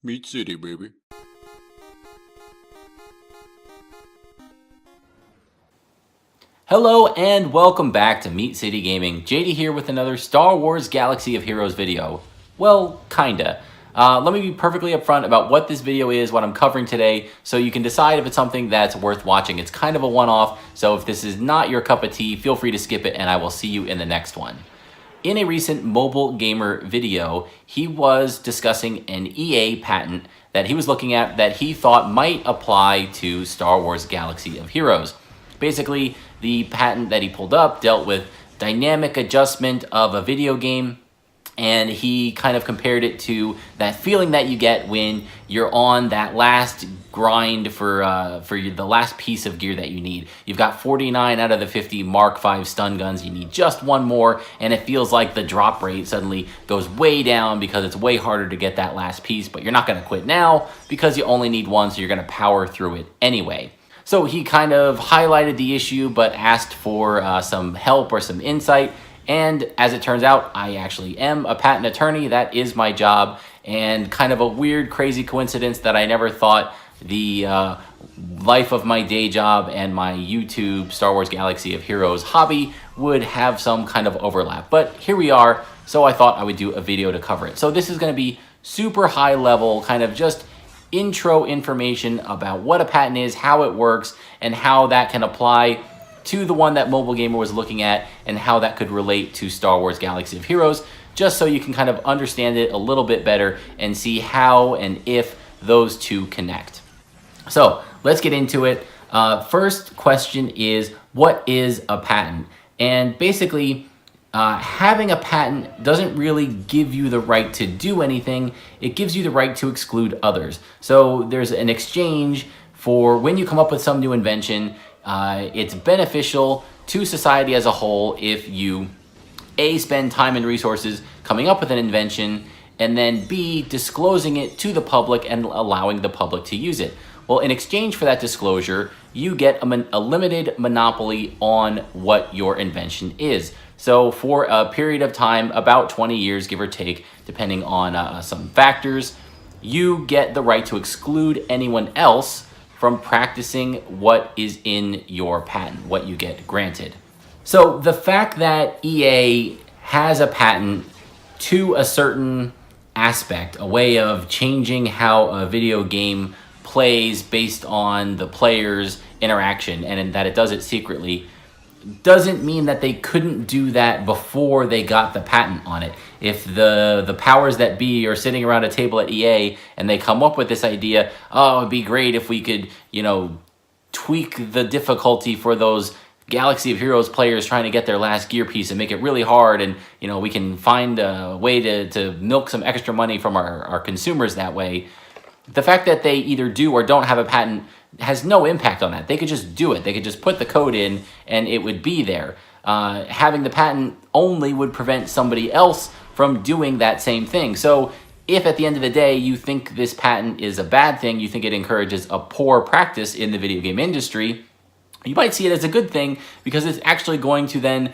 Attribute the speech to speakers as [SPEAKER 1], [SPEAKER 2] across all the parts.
[SPEAKER 1] Meat City, baby.
[SPEAKER 2] Hello and welcome back to Meat City Gaming. JD here with another Star Wars Galaxy of Heroes video. Well, kinda. Let me be perfectly upfront about what this video is, what I'm covering today, so you can decide if it's something that's worth watching. It's kind of a one-off, so if this is not your cup of tea, feel free to skip it and I will see you in the next one. In a recent mobile gamer video, he was discussing an EA patent that he was looking at that he thought might apply to Star Wars Galaxy of Heroes. Basically, the patent that he pulled up dealt with dynamic adjustment of a video game, and he kind of compared it to that feeling that you get when you're on that last grind for the last piece of gear that you need. You've got 49 out of the 50 Mark V stun guns. You need just one more, and it feels like the drop rate suddenly goes way down because it's way harder to get that last piece, but you're not going to quit now because you only need one, so you're going to power through it anyway. So he kind of highlighted the issue, but asked for some help or some insight. And as it turns out, I actually am a patent attorney. That is my job. And kind of a weird, crazy coincidence that I never thought the life of my day job and my YouTube Star Wars Galaxy of Heroes hobby would have some kind of overlap. But here we are, so I thought I would do a video to cover it. So this is going to be super high level, kind of just intro information about what a patent is, how it works, and how that can apply to the one that Mobile Gamer was looking at and how that could relate to Star Wars Galaxy of Heroes, just so you can kind of understand it a little bit better and see how and if those two connect. So let's get into it. First question is, what is a patent? And basically, having a patent doesn't really give you the right to do anything. It gives you the right to exclude others. So there's an exchange for when you come up with some new invention. It's beneficial to society as a whole if you A, spend time and resources coming up with an invention, and then B, disclosing it to the public and allowing the public to use it. Well, in exchange for that disclosure, you get a limited monopoly on what your invention is. So for a period of time, about 20 years, give or take, depending on some factors, you get the right to exclude anyone else from practicing what is in your patent, what you get granted. So the fact that EA has a patent to a certain aspect, a way of changing how a video game plays based on the player's interaction, and that it does it secretly, doesn't mean that they couldn't do that before they got the patent on it. If the powers that be are sitting around a table at EA and they come up with this idea, oh, it'd be great if we could, tweak the difficulty for those Galaxy of Heroes players trying to get their last gear piece and make it really hard, and we can find a way to milk some extra money from our consumers that way. The fact that they either do or don't have a patent has no impact on that. They could just do it. They could just put the code in and it would be there. Having the patent only would prevent somebody else from doing that same thing. So if at the end of the day you think this patent is a bad thing, you think it encourages a poor practice in the video game industry, you might see it as a good thing because it's actually going to then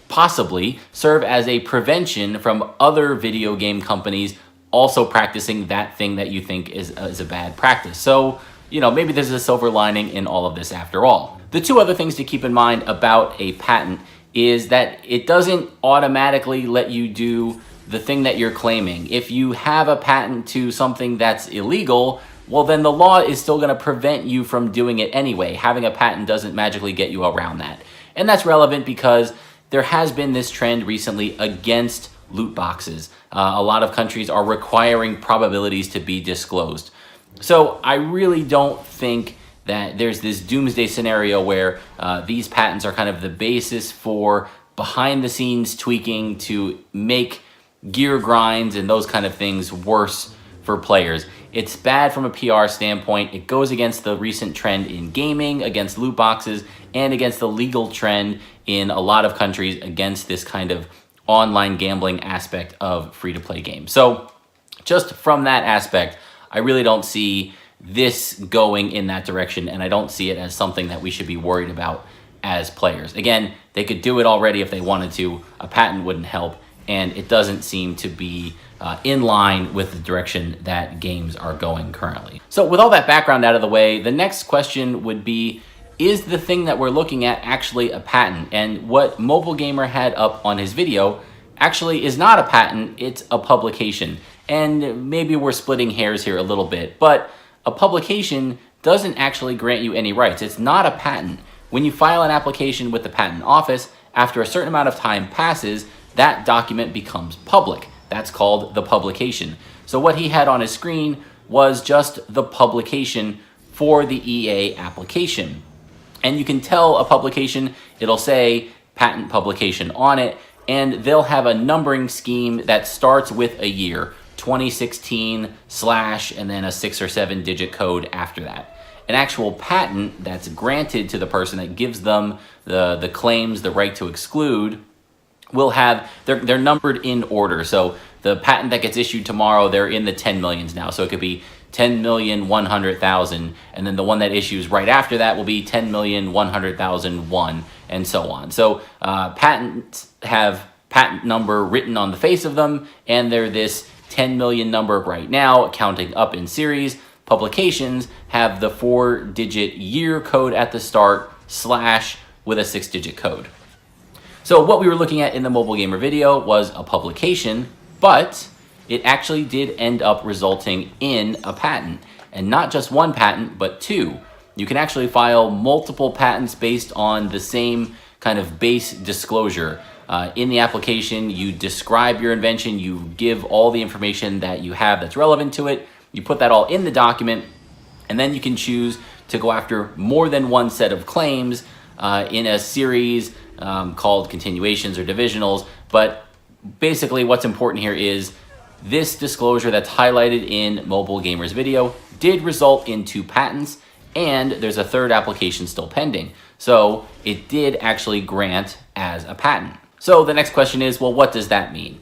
[SPEAKER 2] possibly serve as a prevention from other video game companies also practicing that thing that you think is a bad practice. So, maybe there's a silver lining in all of this after all. The two other things to keep in mind about a patent is that it doesn't automatically let you do the thing that you're claiming. If you have a patent to something that's illegal, well, then the law is still going to prevent you from doing it anyway. Having a patent doesn't magically get you around that. And that's relevant because there has been this trend recently against loot boxes. A lot of countries are requiring probabilities to be disclosed. So I really don't think that there's this doomsday scenario where these patents are kind of the basis for behind-the-scenes tweaking to make gear grinds and those kind of things worse for players. It's bad from a PR standpoint. It goes against the recent trend in gaming, against loot boxes, and against the legal trend in a lot of countries against this kind of online gambling aspect of free-to-play games. So just from that aspect, I really don't see this going in that direction, and I don't see it as something that we should be worried about as players. Again, they could do it already if they wanted to. A patent wouldn't help. and it doesn't seem to be in line with the direction that games are going currently. So with all that background out of the way, the next question would be, is the thing that we're looking at actually a patent? And what Mobile Gamer had up on his video actually is not a patent, it's a publication. And maybe we're splitting hairs here a little bit, but a publication doesn't actually grant you any rights. It's not a patent. When you file an application with the patent office, after a certain amount of time passes, that document becomes public. That's called the publication. So what he had on his screen was just the publication for the EA application. And you can tell a publication, it'll say patent publication on it, and they'll have a numbering scheme that starts with a year, 2016 / and then a 6 or 7 digit code after that. An actual patent that's granted to the person that gives them the claims, the right to exclude, will have, they're numbered in order. So the patent that gets issued tomorrow, they're in the 10 millions now. So it could be 10,100,000, and then the one that issues right after that will be 10,100,001, and so on. So patents have patent number written on the face of them, and they're this 10 million number right now, counting up in series. Publications have the 4-digit year code at the start / with a 6-digit code. So what we were looking at in the Mobile Gamer video was a publication, but it actually did end up resulting in a patent. And not just one patent, but 2. You can actually file multiple patents based on the same kind of base disclosure. In the application, you describe your invention, you give all the information that you have that's relevant to it, you put that all in the document, and then you can choose to go after more than one set of claims in a series called continuations or divisionals. But basically what's important here is this disclosure that's highlighted in Mobile Gamer's video did result in 2 patents, and there's a 3rd application still pending. So it did actually grant as a patent. So the next question is, well, what does that mean?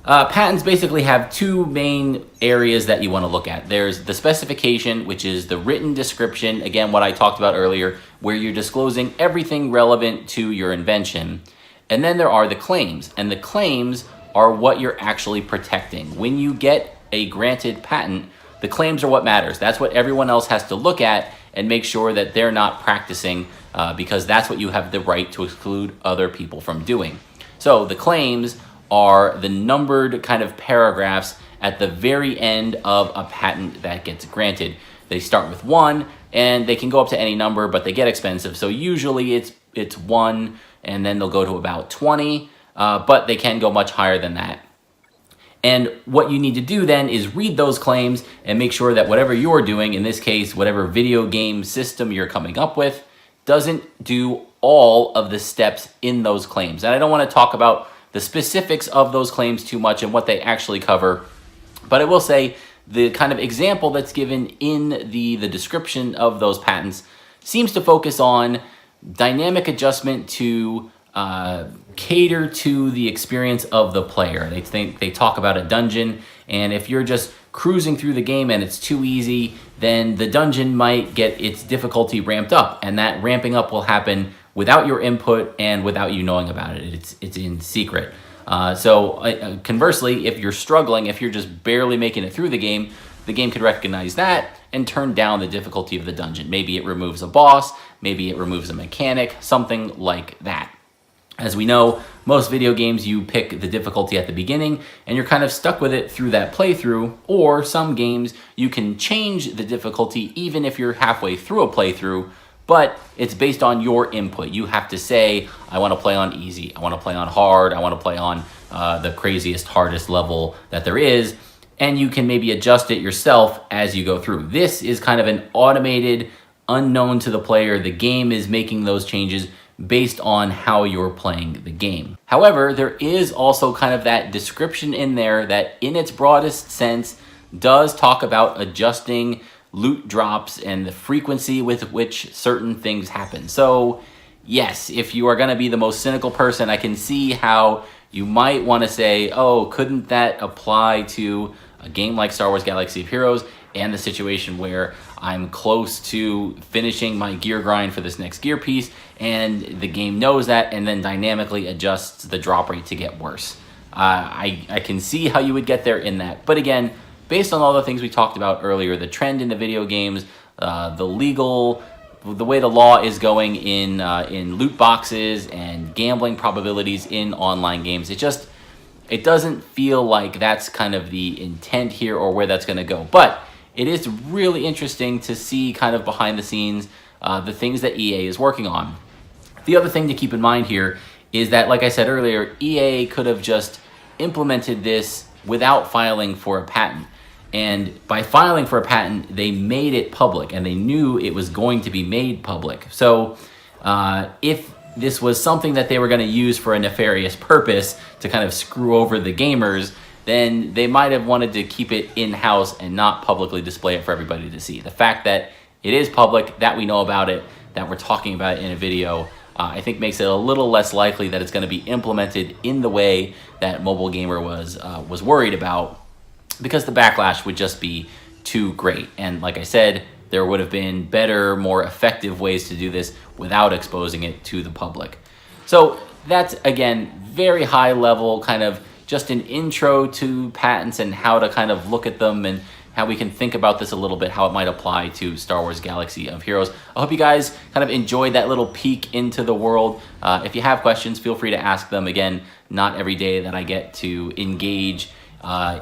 [SPEAKER 2] Patents basically have 2 main areas that you want to look at. There's the specification, which is the written description, again, what I talked about earlier, where you're disclosing everything relevant to your invention. And then there are the claims, and the claims are what you're actually protecting. When you get a granted patent, the claims are what matters. That's what everyone else has to look at and make sure that they're not practicing, because that's what you have the right to exclude other people from doing. So the claims are the numbered kind of paragraphs at the very end of a patent that gets granted. They start with 1, and they can go up to any number, but they get expensive. So usually it's 1, and then they'll go to about 20, but they can go much higher than that. And what you need to do then is read those claims and make sure that whatever you're doing, in this case, whatever video game system you're coming up with, doesn't do all of the steps in those claims. And I don't want to talk about the specifics of those claims too much and what they actually cover, but I will say the kind of example that's given in the description of those patents seems to focus on dynamic adjustment to cater to the experience of the player. They talk about a dungeon, and if you're just cruising through the game and it's too easy, then the dungeon might get its difficulty ramped up, and that ramping up will happen without your input and without you knowing about it. It's in secret. So conversely, if you're struggling, if you're just barely making it through the game could recognize that and turn down the difficulty of the dungeon. Maybe it removes a boss, maybe it removes a mechanic, something like that. As we know, most video games, you pick the difficulty at the beginning and you're kind of stuck with it through that playthrough, or some games you can change the difficulty even if you're halfway through a playthrough, but it's based on your input. You have to say, I want to play on easy, I want to play on hard, I want to play on the craziest, hardest level that there is, and you can maybe adjust it yourself as you go through. This is kind of an automated, unknown to the player. The game is making those changes based on how you're playing the game. However, there is also kind of that description in there that in its broadest sense does talk about adjusting loot drops and the frequency with which certain things happen. So yes, if you are going to be the most cynical person, I can see how you might want to say, oh, couldn't that apply to a game like Star Wars Galaxy of Heroes and the situation where I'm close to finishing my gear grind for this next gear piece, and the game knows that and then dynamically adjusts the drop rate to get worse. I can see how you would get there in that. But again, based on all the things we talked about earlier, the trend into video games, the way the law is going in loot boxes and gambling probabilities in online games, it doesn't feel like that's kind of the intent here or where that's going to go. But it is really interesting to see kind of behind the scenes the things that EA is working on. The other thing to keep in mind here is that, like I said earlier, EA could have just implemented this without filing for a patent. And by filing for a patent, they made it public, and they knew it was going to be made public. So if this was something that they were going to use for a nefarious purpose to kind of screw over the gamers, then they might have wanted to keep it in-house and not publicly display it for everybody to see. The fact that it is public, that we know about it, that we're talking about it in a video, I think makes it a little less likely that it's going to be implemented in the way that Mobile Gamer was worried about, because the backlash would just be too great. And like I said, there would have been better, more effective ways to do this without exposing it to the public. So that's, again, very high level, kind of just an intro to patents and how to kind of look at them and how we can think about this a little bit, how it might apply to Star Wars Galaxy of Heroes. I hope you guys kind of enjoyed that little peek into the world. If you have questions, feel free to ask them. Again, not every day that I get to engage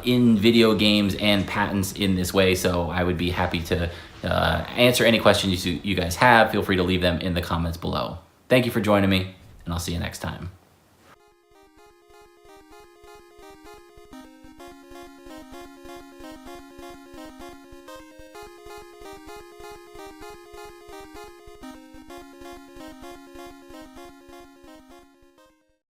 [SPEAKER 2] in video games and patents in this way, so I would be happy to answer any questions you guys have. Feel free to leave them in the comments below. Thank you for joining me, and I'll see you next time.